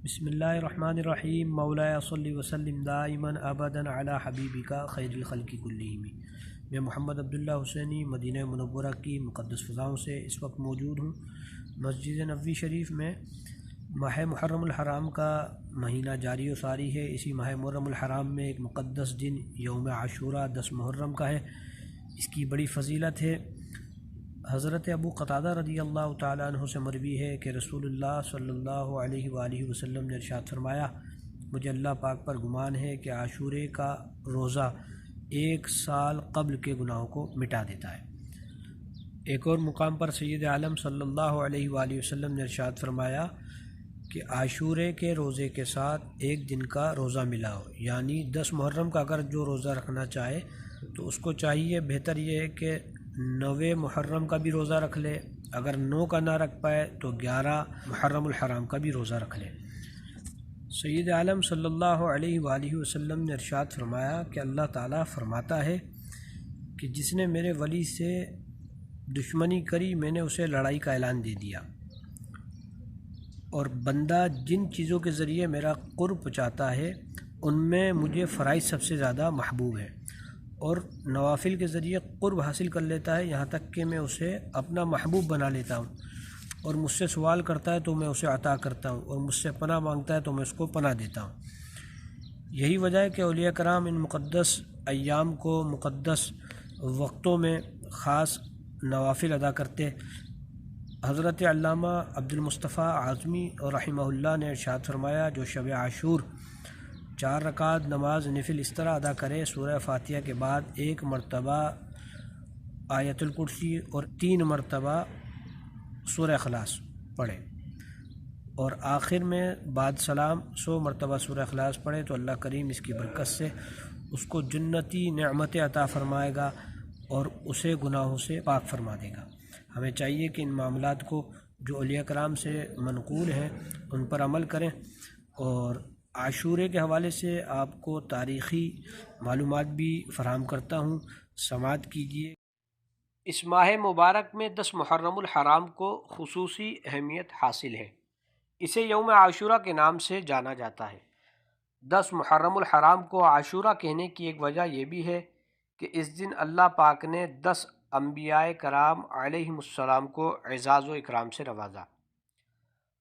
بسم اللہ الرحمن الرحیم مولایا صلی وسلم دائما ابدا علی حبیبک خیر الخلق کلہم۔ میں محمد عبداللہ حسینی مدینہ منورہ کی مقدس فضاؤں سے اس وقت موجود ہوں مسجد نبوی شریف میں۔ ماہ محرم الحرام کا مہینہ جاری و ساری ہے۔ اسی ماہ محرم الحرام میں ایک مقدس دن یوم عاشوراء 10 محرم کا ہے۔ اس کی بڑی فضیلت ہے۔ حضرت ابو قتادہ رضی اللہ تعالیٰ عنہ سے مروی ہے کہ رسول اللہ صلی اللہ علیہ وآلہ وسلم نے ارشاد فرمایا، مجھے اللہ پاک پر گمان ہے کہ عاشورے کا روزہ 1 سال قبل کے گناہوں کو مٹا دیتا ہے۔ ایک اور مقام پر سید عالم صلی اللہ علیہ وآلہ وسلم نے ارشاد فرمایا کہ عاشورے کے روزے کے ساتھ ایک دن کا روزہ ملاؤ، یعنی 10 محرم کا اگر جو روزہ رکھنا چاہے تو اس کو چاہیے، بہتر یہ ہے کہ 9 محرم کا بھی روزہ رکھ لے، اگر 9 کا نہ رکھ پائے تو 11 محرم الحرام کا بھی روزہ رکھ لے۔ سید عالم صلی اللہ علیہ وآلہ وسلم نے ارشاد فرمایا کہ اللہ تعالیٰ فرماتا ہے کہ جس نے میرے ولی سے دشمنی کری میں نے اسے لڑائی کا اعلان دے دیا، اور بندہ جن چیزوں کے ذریعے میرا قرب چاہتا ہے ان میں مجھے فرائض سب سے زیادہ محبوب ہے، اور نوافل کے ذریعے قرب حاصل کر لیتا ہے یہاں تک کہ میں اسے اپنا محبوب بنا لیتا ہوں، اور مجھ سے سوال کرتا ہے تو میں اسے عطا کرتا ہوں، اور مجھ سے پناہ مانگتا ہے تو میں اس کو پناہ دیتا ہوں۔ یہی وجہ ہے کہ اولیاء کرام ان مقدس ایام کو مقدس وقتوں میں خاص نوافل ادا کرتے۔ حضرت علامہ عبد المصطفیٰ اعظمی رحمہ اللہ نے ارشاد فرمایا، جو شب عاشور 4 رکعت نماز نفل اس طرح ادا کرے، سورہ فاتحہ کے بعد 1 مرتبہ آیت الکرسی اور 3 مرتبہ سورہ اخلاص پڑھے، اور آخر میں بعد سلام 100 مرتبہ سورہ اخلاص پڑھے، تو اللہ کریم اس کی برکت سے اس کو جنتی نعمت عطا فرمائے گا اور اسے گناہوں سے پاک فرما دے گا۔ ہمیں چاہیے کہ ان معاملات کو جو اولیاء کرام سے منقول ہیں ان پر عمل کریں، اور عاشورے کے حوالے سے آپ کو تاریخی معلومات بھی فراہم کرتا ہوں، سماعت کیجیے۔ اس ماہ مبارک میں 10 محرم الحرام کو خصوصی اہمیت حاصل ہے۔ اسے یوم عاشوراء کے نام سے جانا جاتا ہے۔ 10 محرم الحرام کو عاشوراء کہنے کی ایک وجہ یہ بھی ہے کہ اس دن اللہ پاک نے 10 انبیاء کرام علیہم السلام کو اعزاز و اکرام سے نوازا۔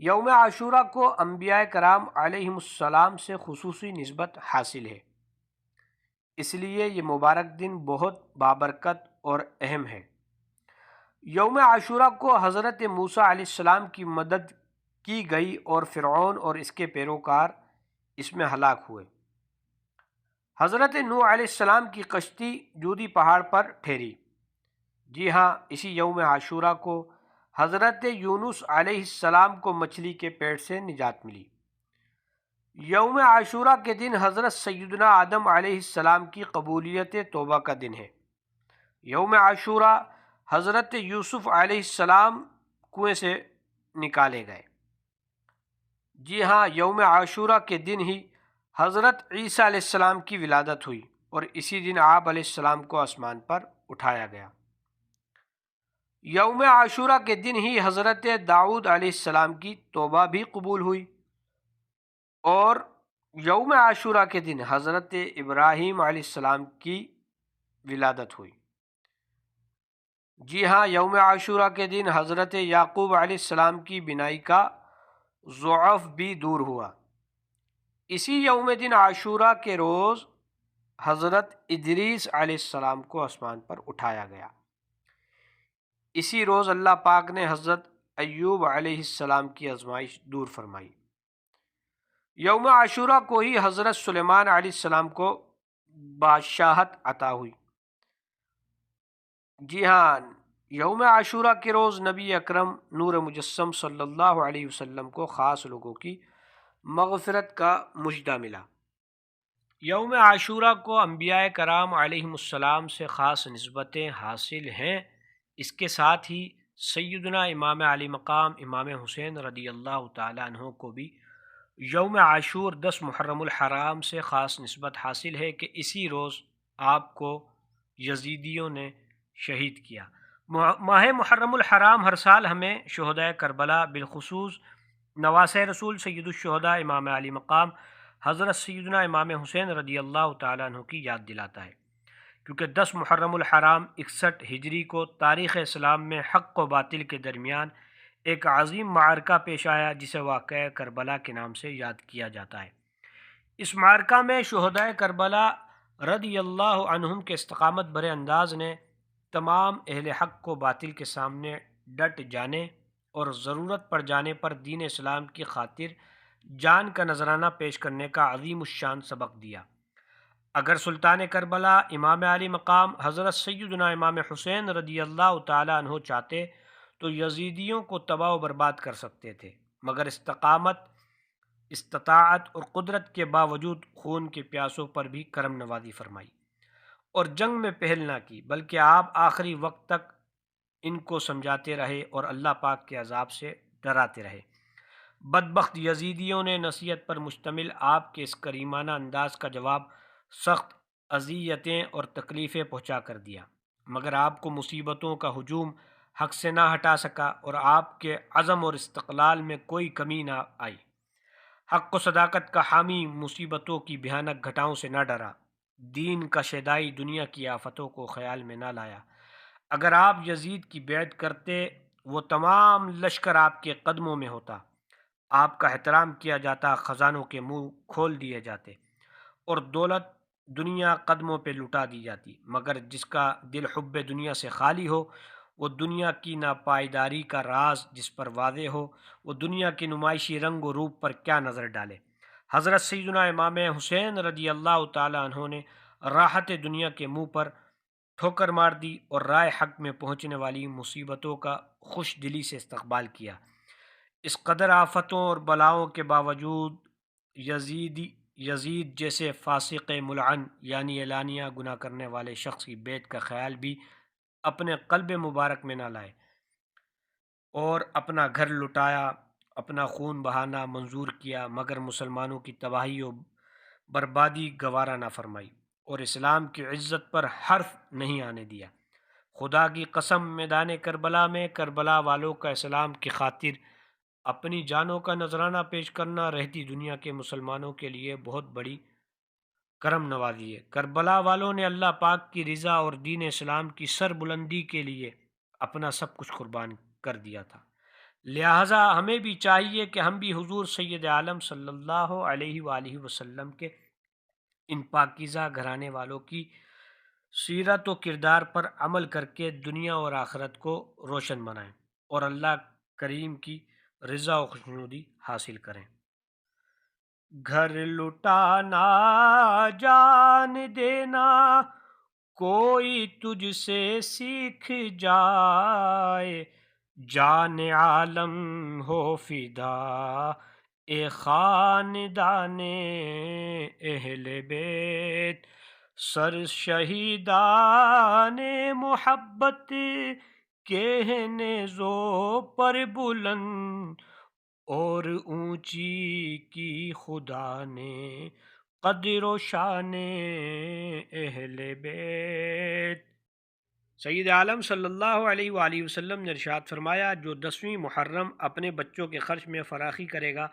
یوم عاشوراء کو انبیاء کرام علیہم السلام سے خصوصی نسبت حاصل ہے، اس لیے یہ مبارک دن بہت بابرکت اور اہم ہے۔ یوم عاشوراء کو حضرت موسیٰ علیہ السلام کی مدد کی گئی اور فرعون اور اس کے پیروکار اس میں ہلاک ہوئے۔ حضرت نوح علیہ السلام کی کشتی جودی پہاڑ پر ٹھہری۔ جی ہاں، اسی یوم عاشوراء کو حضرت یونس علیہ السلام کو مچھلی کے پیٹ سے نجات ملی۔ یوم عاشوراء کے دن حضرت سیدنا آدم علیہ السلام کی قبولیت توبہ کا دن ہے۔ یوم عاشوراء حضرت یوسف علیہ السلام کنویں سے نکالے گئے۔ جی ہاں، یوم عاشوراء کے دن ہی حضرت عیسیٰ علیہ السلام کی ولادت ہوئی، اور اسی دن آپ علیہ السلام کو آسمان پر اٹھایا گیا۔ یوم عاشوراء کے دن ہی حضرت داؤد علیہ السلام کی توبہ بھی قبول ہوئی، اور یوم عاشوراء کے دن حضرت ابراہیم علیہ السلام کی ولادت ہوئی۔ جی ہاں، یوم عاشوراء کے دن حضرت یعقوب علیہ السلام کی بینائی کا ضعف بھی دور ہوا۔ اسی یوم دن عاشوراء کے روز حضرت ادریس علیہ السلام کو آسمان پر اٹھایا گیا۔ اسی روز اللہ پاک نے حضرت ایوب علیہ السلام کی آزمائش دور فرمائی۔ یوم عاشوراء کو ہی حضرت سلیمان علیہ السلام کو بادشاہت عطا ہوئی۔ جی ہاں، یوم عاشوراء کے روز نبی اکرم نور مجسم صلی اللہ علیہ وسلم کو خاص لوگوں کی مغفرت کا مژدہ ملا۔ یوم عاشوراء کو انبیاء کرام علیہم السلام سے خاص نسبتیں حاصل ہیں۔ اس کے ساتھ ہی سیدنا امام علی مقام امام حسین رضی اللہ تعالیٰ عنہ کو بھی یوم عاشور 10 محرم الحرام سے خاص نسبت حاصل ہے کہ اسی روز آپ کو یزیدیوں نے شہید کیا۔ ماہ محرم الحرام ہر سال ہمیں شہدائے کربلا بالخصوص نواسۂ رسول سید الشہداء امام علی مقام حضرت سیدنا امام حسین رضی اللہ تعالیٰ عنہ کی یاد دلاتا ہے، کیونکہ 10 محرم الحرام 61 ہجری کو تاریخ اسلام میں حق و باطل کے درمیان ایک عظیم معرکہ پیش آیا، جسے واقعہ کربلا کے نام سے یاد کیا جاتا ہے۔ اس معرکہ میں شہدائے کربلا رضی اللہ عنہم کے استقامت بھرے انداز نے تمام اہل حق کو باطل کے سامنے ڈٹ جانے اور ضرورت پڑ جانے پر دین اسلام کی خاطر جان کا نذرانہ پیش کرنے کا عظیم الشان سبق دیا۔ اگر سلطان کربلا امام علی مقام حضرت سیدنا امام حسین رضی اللہ تعالیٰ عنہ چاہتے تو یزیدیوں کو تباہ و برباد کر سکتے تھے، مگر استقامت، استطاعت اور قدرت کے باوجود خون کے پیاسوں پر بھی کرم نوازی فرمائی اور جنگ میں پہل نہ کی، بلکہ آپ آخری وقت تک ان کو سمجھاتے رہے اور اللہ پاک کے عذاب سے ڈراتے رہے۔ بدبخت یزیدیوں نے نصیحت پر مشتمل آپ کے اس کریمانہ انداز کا جواب سخت اذیتیں اور تکلیفیں پہنچا کر دیا، مگر آپ کو مصیبتوں کا ہجوم حق سے نہ ہٹا سکا اور آپ کے عزم اور استقلال میں کوئی کمی نہ آئی۔ حق و صداقت کا حامی مصیبتوں کی بھیانک گھٹاؤں سے نہ ڈرا، دین کا شیدائی دنیا کی آفتوں کو خیال میں نہ لایا۔ اگر آپ یزید کی بیعت کرتے، وہ تمام لشکر آپ کے قدموں میں ہوتا، آپ کا احترام کیا جاتا، خزانوں کے منہ کھول دیے جاتے اور دولت دنیا قدموں پہ لٹا دی جاتی، مگر جس کا دل حب دنیا سے خالی ہو، وہ دنیا کی ناپائیداری کا راز جس پر واضح ہو، وہ دنیا کے نمائشی رنگ و روپ پر کیا نظر ڈالے۔ حضرت سیدنا امام حسین رضی اللہ تعالیٰ عنہ نے راحت دنیا کے منہ پر ٹھوکر مار دی اور رائے حق میں پہنچنے والی مصیبتوں کا خوش دلی سے استقبال کیا۔ اس قدر آفتوں اور بلاؤں کے باوجود یزید جیسے فاسق ملعن، یعنی اعلانیہ گناہ کرنے والے شخص کی بیعت کا خیال بھی اپنے قلب مبارک میں نہ لائے اور اپنا گھر لٹایا، اپنا خون بہانا منظور کیا، مگر مسلمانوں کی تباہی و بربادی گوارا نہ فرمائی اور اسلام کی عزت پر حرف نہیں آنے دیا۔ خدا کی قسم، میدان کربلا میں کربلا والوں کا اسلام کی خاطر اپنی جانوں کا نذرانہ پیش کرنا رہتی دنیا کے مسلمانوں کے لیے بہت بڑی کرم نوازی ہے۔ کربلا والوں نے اللہ پاک کی رضا اور دین اسلام کی سر بلندی کے لیے اپنا سب کچھ قربان کر دیا تھا، لہٰذا ہمیں بھی چاہیے کہ ہم بھی حضور سید عالم صلی اللہ علیہ وآلہ وسلم کے ان پاکیزہ گھرانے والوں کی سیرت و کردار پر عمل کر کے دنیا اور آخرت کو روشن بنائیں اور اللہ کریم کی رضا و خوشنودی حاصل کریں۔ گھر لٹانا جان دینا کوئی تجھ سے سیکھ جائے، جان عالم ہو فدا اے خاندان اہل بیت، سر شہیدان محبت کہنے زو پر بلند، اور اونچی کی خدا نے قدر و شان اہل بیت۔ سید عالم صلی اللہ علیہ وآلہ وسلم نے ارشاد فرمایا، جو 10ویں محرم اپنے بچوں کے خرچ میں فراخی کرے گا،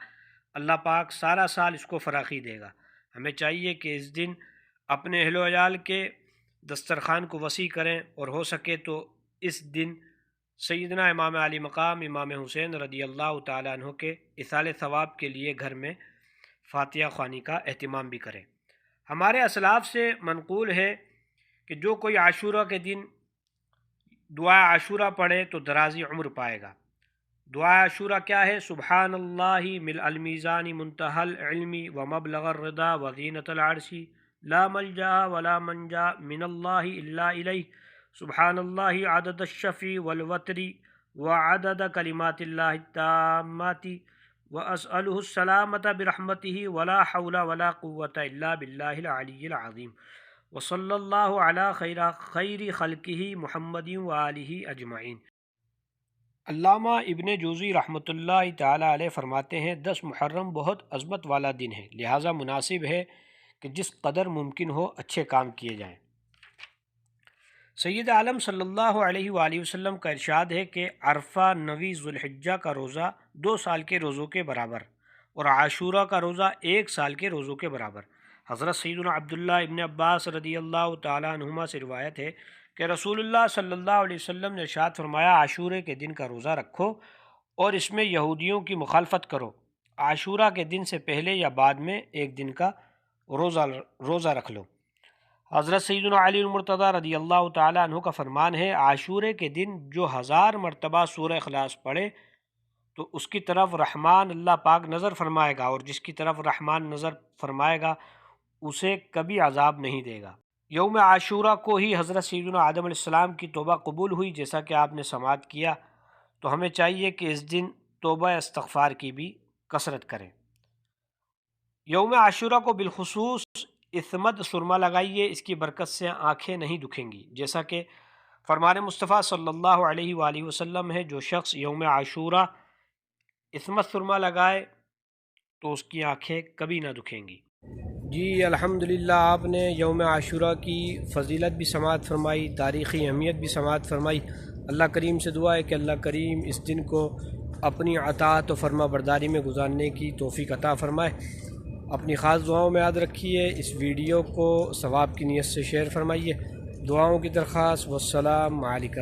اللہ پاک سارا سال اس کو فراخی دے گا۔ ہمیں چاہیے کہ اس دن اپنے اہل و عیال کے دسترخوان کو وسیع کریں اور ہو سکے تو اس دن سیدنا امام علی مقام امام حسین رضی اللہ تعالیٰ عنہ کے ایصال ثواب کے لیے گھر میں فاتحہ خوانی کا اہتمام بھی کریں۔ ہمارے اسلاف سے منقول ہے کہ جو کوئی عاشورہ کے دن دعا عاشورہ پڑھے تو درازی عمر پائے گا۔ دعا عاشورہ کیا ہے؟ سبحان اللہ ملء المیزان منتہى العلم ومبلغ الرضا وزینۃ العرش، لا ملجا ولا منجا من اللہ الا الیہ، سبحان اللہ عدد الشفع والوتر وعدد کلمات اللہ التامات، واسألہ السلامۃ برحمتہ ولا حول ولا قوۃ الا باللہ العلی العظیم، وصلی اللہ علی خیر خلقہ محمد وآلہ اجمعین۔ علامہ ابن جوزی رحمۃ اللہ تعالیٰ علیہ فرماتے ہیں، 10 محرم بہت عظمت والا دن ہے، لہٰذا مناسب ہے کہ جس قدر ممکن ہو اچھے کام کیے جائیں۔ سید عالم صلی اللہ علیہ وآلہ وسلم کا ارشاد ہے کہ عرفہ 9 ذوالحجہ کا روزہ 2 سال کے روزوں کے برابر، اور عاشورہ کا روزہ 1 سال کے روزوں کے برابر۔ حضرت سیدنا عبداللہ ابن عباس رضی اللہ تعالیٰ عنہما سے روایت ہے کہ رسول اللہ صلی اللہ علیہ وسلم نے ارشاد فرمایا، عاشورے کے دن کا روزہ رکھو اور اس میں یہودیوں کی مخالفت کرو۔ عاشورہ کے دن سے پہلے یا بعد میں 1 دن کا روزہ رکھ لو۔ حضرت سیدنا علی المرتضیٰ رضی اللہ تعالیٰ عنہ کا فرمان ہے، عاشورے کے دن جو 1000 مرتبہ سورہ اخلاص پڑھے تو اس کی طرف رحمان اللہ پاک نظر فرمائے گا، اور جس کی طرف رحمان نظر فرمائے گا اسے کبھی عذاب نہیں دے گا۔ یوم عاشورہ کو ہی حضرت سیدنا آدم علیہ السلام کی توبہ قبول ہوئی، جیسا کہ آپ نے سماعت کیا، تو ہمیں چاہیے کہ اس دن توبہ استغفار کی بھی کثرت کریں۔ یوم عاشورہ کو بالخصوص اسمد سرما لگائیے، اس کی برکت سے آنکھیں نہیں دکھیں گی، جیسا کہ فرمان مصطفیٰ صلی اللہ علیہ وآلہ وسلم ہے، جو شخص یوم عاشورہ اسمد سرما لگائے تو اس کی آنکھیں کبھی نہ دکھیں گی۔ جی الحمدللہ، آپ نے یوم عاشورہ کی فضیلت بھی سماعت فرمائی، تاریخی اہمیت بھی سماعت فرمائی۔ اللہ کریم سے دعا ہے کہ اللہ کریم اس دن کو اپنی اطاعت و فرما برداری میں گزارنے کی توفیق عطا فرمائے۔ اپنی خاص دعاؤں میں یاد رکھیے، اس ویڈیو کو ثواب کی نیت سے شیئر فرمائیے۔ دعاؤں کی درخواست، والسلام علیکم۔